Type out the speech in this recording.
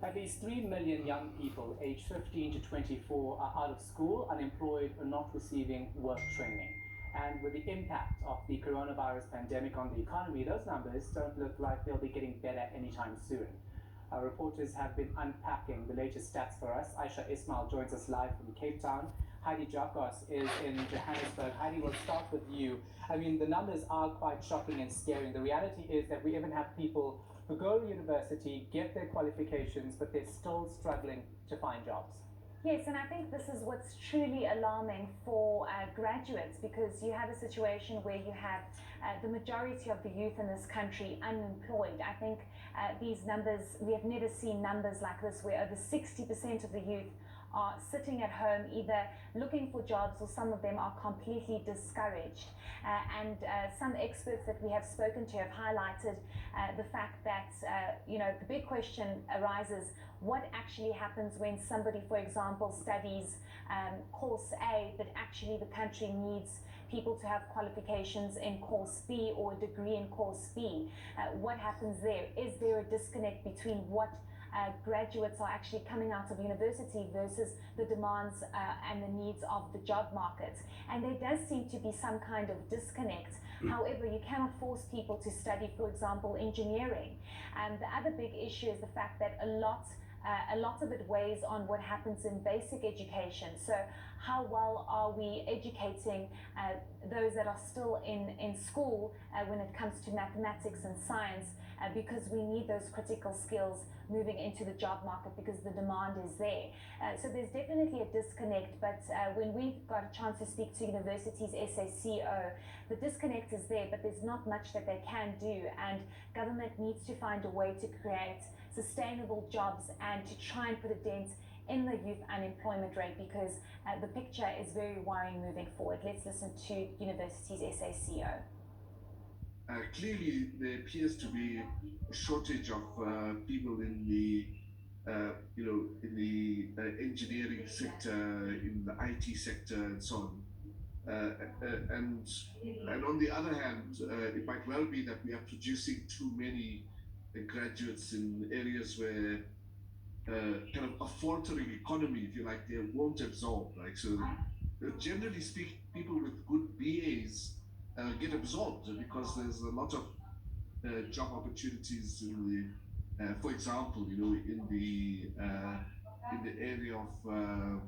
At least 3 million young people aged 15 to 24 are out of school, unemployed, or not receiving work training. And with the impact of the coronavirus pandemic on the economy, those numbers don't look like they'll be getting better anytime soon. Our reporters have been unpacking the latest stats for us. Aisha Ismail joins us live from Cape Town. Heidi Jakos is in Johannesburg. Heidi, we'll start with you. I mean, the numbers are quite shocking and scary. The reality is that we even have people who go to university, get their qualifications, but they're still struggling to find jobs. Yes, and I think this is what's truly alarming for graduates, because you have a situation where you have the majority of the youth in this country unemployed. I think these numbers, we have never seen numbers like this, where over 60% of the youth are sitting at home either looking for jobs, or some of them are completely discouraged. And some experts that we have spoken to have highlighted the fact that the big question arises: what actually happens when somebody, for example, studies course A, but actually the country needs people to have qualifications in course B or a degree in course B? What happens there? Is there a disconnect between what graduates are actually coming out of university versus the demands and the needs of the job market? And there does seem to be some kind of disconnect. However, you cannot force people to study, for example, engineering. And the other big issue is the fact that a lot of it weighs on what happens in basic education. So how well are we educating those that are still in school when it comes to mathematics and science, because we need those critical skills moving into the job market, because the demand is there. So there's definitely a disconnect, but when we got a chance to speak to Universities SACO, the disconnect is there, but there's not much that they can do, and government needs to find a way to create sustainable jobs and to try and put a dent in the youth unemployment rate, because the picture is very worrying moving forward. Let's listen to Universities SACO. Clearly, there appears to be a shortage of people in the engineering sector, in the IT sector, and so on. And on the other hand, it might well be that we are producing too many graduates in areas where kind of a faltering economy, if you like, they won't absorb. Like, so generally speaking, people with good BAs get absorbed because there's a lot of job opportunities in the, for example, in the area of